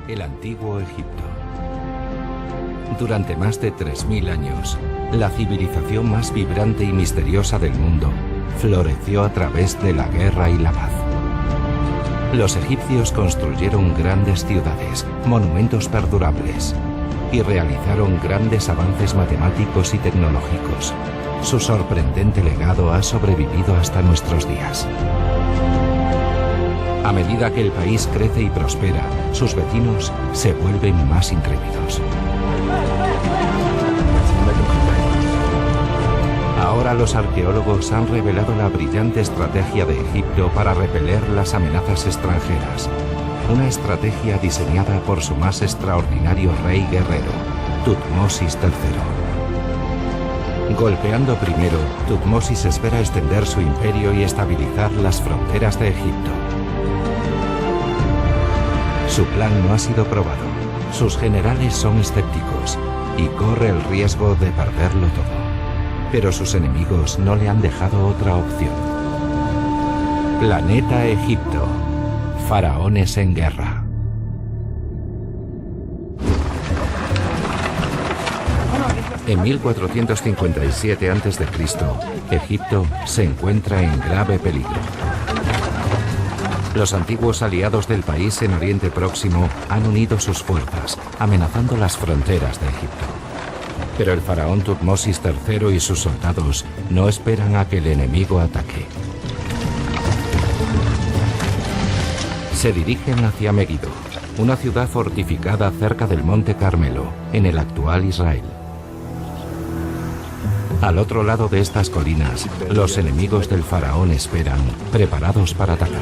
El antiguo Egipto. Durante más de 3000 años, la civilización más vibrante y misteriosa del mundo floreció a través de la guerra y la paz. Los egipcios construyeron grandes ciudades, monumentos perdurables, y realizaron grandes avances matemáticos y tecnológicos. Su sorprendente legado ha sobrevivido hasta nuestros días. A medida que el país crece y prospera, sus vecinos se vuelven más intrépidos. Ahora los arqueólogos han revelado la brillante estrategia de Egipto para repeler las amenazas extranjeras. Una estrategia diseñada por su más extraordinario rey guerrero, Tutmosis III. Golpeando primero, Tutmosis espera extender su imperio y estabilizar las fronteras de Egipto. Su plan no ha sido probado. Sus generales son escépticos y corre el riesgo de perderlo todo. Pero sus enemigos no le han dejado otra opción. Planeta Egipto. Faraones en guerra. En 1457 a.C., Egipto se encuentra en grave peligro. Los antiguos aliados del país en Oriente Próximo han unido sus fuerzas, amenazando las fronteras de Egipto. Pero el faraón Tutmosis III y sus soldados no esperan a que el enemigo ataque. Se dirigen hacia Megiddo, una ciudad fortificada cerca del Monte Carmelo, en el actual Israel. Al otro lado de estas colinas, los enemigos del faraón esperan, preparados para atacar.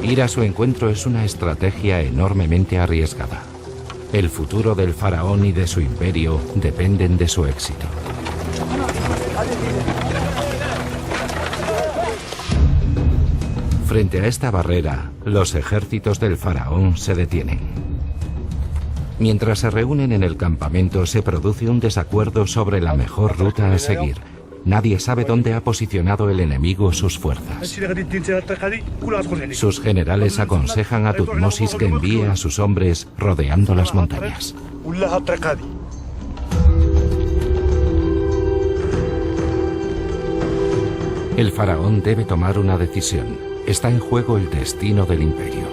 Ir a su encuentro es una estrategia enormemente arriesgada. El futuro del faraón y de su imperio dependen de su éxito. Frente a esta barrera, los ejércitos del faraón se detienen. Mientras se reúnen en el campamento, se produce un desacuerdo sobre la mejor ruta a seguir. Nadie sabe dónde ha posicionado el enemigo sus fuerzas. Sus generales aconsejan a Tutmosis que envíe a sus hombres rodeando las montañas. El faraón debe tomar una decisión. Está en juego el destino del imperio.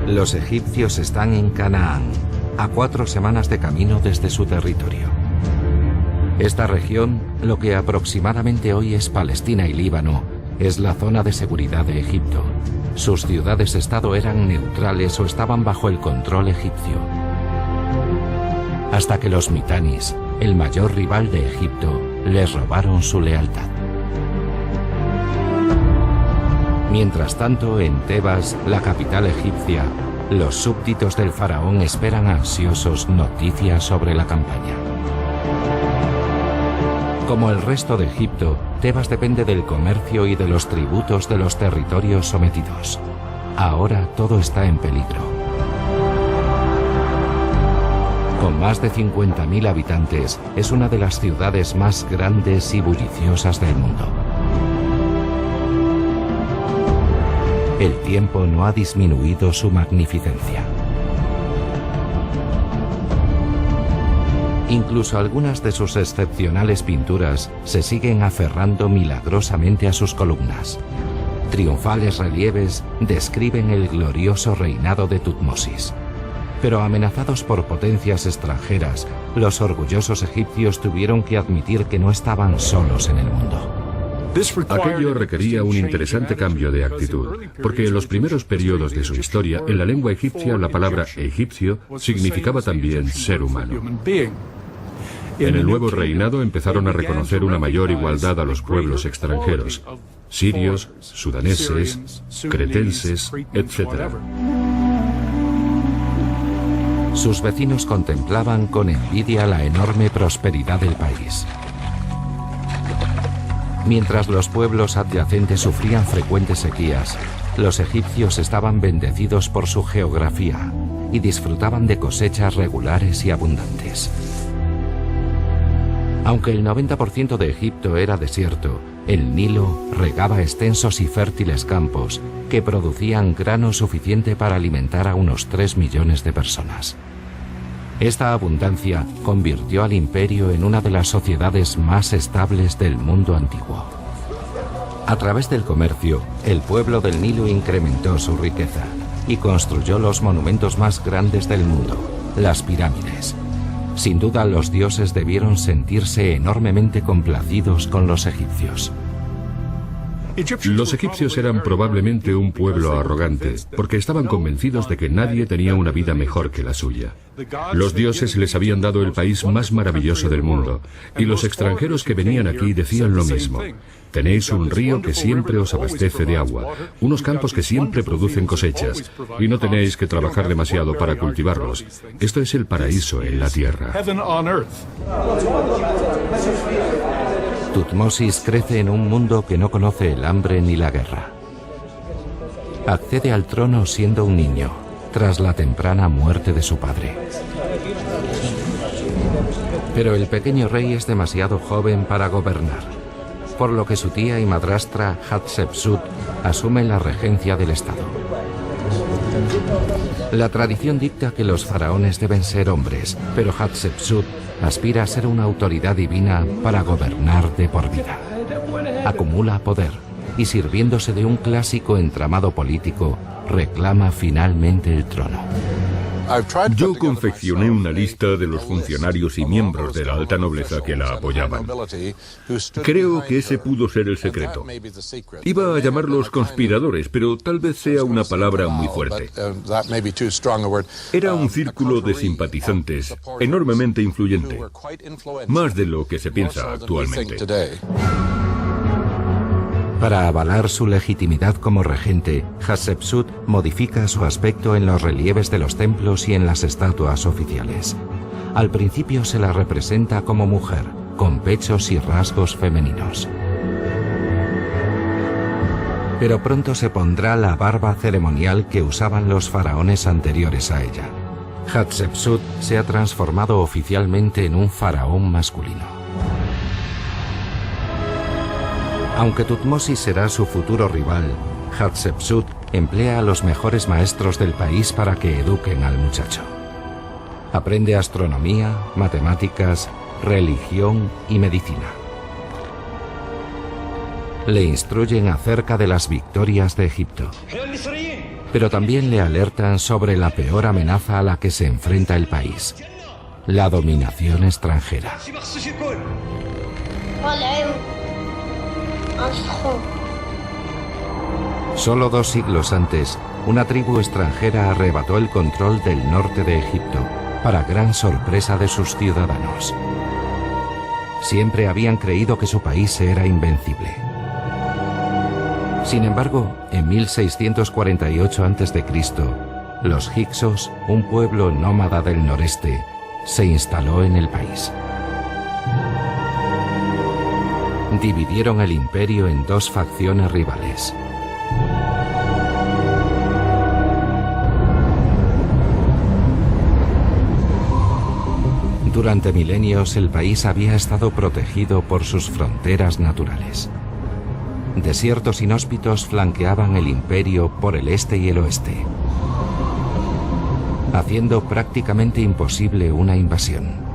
Los egipcios están en Canaán, a 4 semanas de camino desde su territorio. Esta región, lo que aproximadamente hoy es Palestina y Líbano, es la zona de seguridad de Egipto. Sus ciudades-estado eran neutrales o estaban bajo el control egipcio. Hasta que los mitanis, el mayor rival de Egipto, les robaron su lealtad. Mientras tanto, en Tebas, la capital egipcia, los súbditos del faraón esperan ansiosos noticias sobre la campaña. Como el resto de Egipto, Tebas depende del comercio y de los tributos de los territorios sometidos. Ahora todo está en peligro. Con más de 50.000 habitantes, es una de las ciudades más grandes y bulliciosas del mundo. El tiempo no ha disminuido su magnificencia. Incluso algunas de sus excepcionales pinturas se siguen aferrando milagrosamente a sus columnas. Triunfales relieves describen el glorioso reinado de Tutmosis. Pero amenazados por potencias extranjeras, los orgullosos egipcios tuvieron que admitir que no estaban solos en el mundo. Aquello requería un interesante cambio de actitud, porque en los primeros periodos de su historia, en la lengua egipcia, la palabra egipcio significaba también ser humano. En el nuevo reinado empezaron a reconocer una mayor igualdad a los pueblos extranjeros, sirios, sudaneses, cretenses, etc. Sus vecinos contemplaban con envidia la enorme prosperidad del país. Mientras los pueblos adyacentes sufrían frecuentes sequías, los egipcios estaban bendecidos por su geografía y disfrutaban de cosechas regulares y abundantes. Aunque el 90% de Egipto era desierto, el Nilo regaba extensos y fértiles campos que producían grano suficiente para alimentar a unos 3 millones de personas. Esta abundancia convirtió al imperio en una de las sociedades más estables del mundo antiguo. A través del comercio, el pueblo del Nilo incrementó su riqueza y construyó los monumentos más grandes del mundo, las pirámides. Sin duda, los dioses debieron sentirse enormemente complacidos con los egipcios. Los egipcios eran probablemente un pueblo arrogante, porque estaban convencidos de que nadie tenía una vida mejor que la suya. Los dioses les habían dado el país más maravilloso del mundo, y los extranjeros que venían aquí decían lo mismo. Tenéis un río que siempre os abastece de agua, unos campos que siempre producen cosechas, y no tenéis que trabajar demasiado para cultivarlos. Esto es el paraíso en la tierra. Tutmosis crece en un mundo que no conoce el hambre ni la guerra. Accede al trono siendo un niño, tras la temprana muerte de su padre. Pero el pequeño rey es demasiado joven para gobernar, por lo que su tía y madrastra Hatshepsut asume la regencia del Estado. La tradición dicta que los faraones deben ser hombres, pero Hatshepsut aspira a ser una autoridad divina para gobernar de por vida. Acumula poder y, sirviéndose de un clásico entramado político, reclama finalmente el trono. Yo confeccioné una lista de los funcionarios y miembros de la alta nobleza que la apoyaban. Creo que ese pudo ser el secreto. Iba a llamarlos conspiradores, pero tal vez sea una palabra muy fuerte. Era un círculo de simpatizantes enormemente influyente, más de lo que se piensa actualmente. Para avalar su legitimidad como regente, Hatshepsut modifica su aspecto en los relieves de los templos y en las estatuas oficiales. Al principio se la representa como mujer, con pechos y rasgos femeninos. Pero pronto se pondrá la barba ceremonial que usaban los faraones anteriores a ella. Hatshepsut se ha transformado oficialmente en un faraón masculino. Aunque Tutmosis será su futuro rival, Hatshepsut emplea a los mejores maestros del país para que eduquen al muchacho. Aprende astronomía, matemáticas, religión y medicina. Le instruyen acerca de las victorias de Egipto, pero también le alertan sobre la peor amenaza a la que se enfrenta el país: la dominación extranjera. Solo 2 siglos antes, una tribu extranjera arrebató el control del norte de Egipto, para gran sorpresa de sus ciudadanos. Siempre habían creído que su país era invencible. Sin embargo, en 1648 a.C., los hicsos, un pueblo nómada del noreste, se instaló en el país. Dividieron el imperio en 2 facciones rivales. Durante milenios el país había estado protegido por sus fronteras naturales. Desiertos inhóspitos flanqueaban el imperio por el este y el oeste, haciendo prácticamente imposible una invasión.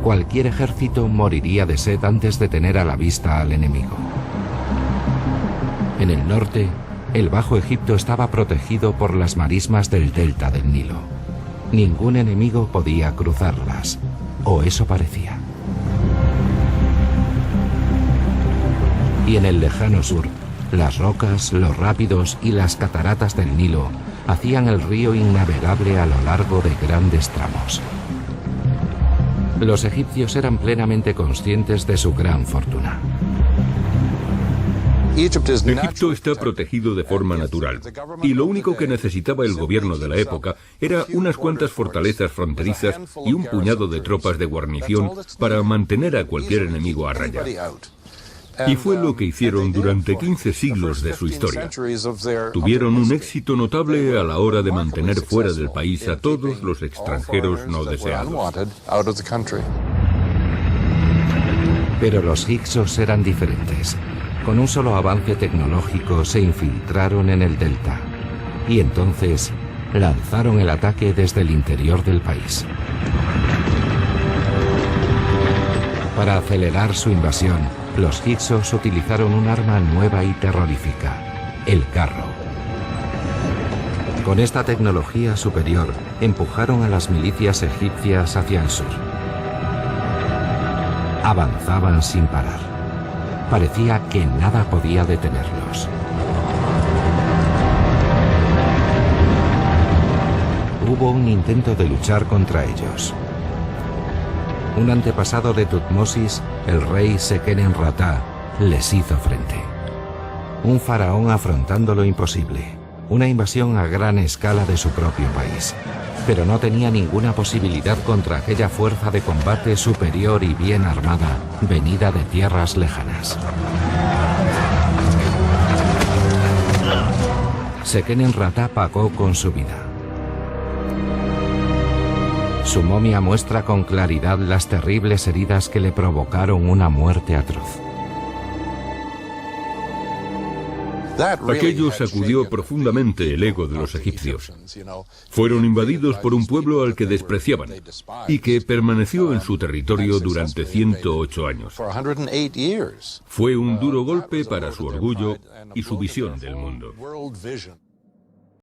Cualquier ejército moriría de sed antes de tener a la vista al enemigo. En el norte, el Bajo Egipto estaba protegido por las marismas del delta del Nilo. Ningún enemigo podía cruzarlas, o eso parecía. Y en el lejano sur, las rocas, los rápidos y las cataratas del Nilo hacían el río innavegable a lo largo de grandes tramos. Los egipcios eran plenamente conscientes de su gran fortuna. Egipto está protegido de forma natural, y lo único que necesitaba el gobierno de la época era unas cuantas fortalezas fronterizas y un puñado de tropas de guarnición para mantener a cualquier enemigo a raya. Y fue lo que hicieron durante 15 siglos de su historia. Tuvieron un éxito notable a la hora de mantener fuera del país a todos los extranjeros no deseados. Pero los hicsos eran diferentes. Con un solo avance tecnológico se infiltraron en el delta y entonces lanzaron el ataque desde el interior del país. Para acelerar su invasión, los hicsos utilizaron un arma nueva y terrorífica: el carro. Con esta tecnología superior, empujaron a las milicias egipcias hacia el sur. Avanzaban sin parar. Parecía que nada podía detenerlos. Hubo un intento de luchar contra ellos. Un antepasado de Tutmosis, el rey Seqenen-Ratá, les hizo frente. Un faraón afrontando lo imposible, una invasión a gran escala de su propio país. Pero no tenía ninguna posibilidad contra aquella fuerza de combate superior y bien armada, venida de tierras lejanas. Seqenen-Ratá pagó con su vida. Su momia muestra con claridad las terribles heridas que le provocaron una muerte atroz. Aquello sacudió profundamente el ego de los egipcios. Fueron invadidos por un pueblo al que despreciaban y que permaneció en su territorio durante 108 años. Fue un duro golpe para su orgullo y su visión del mundo.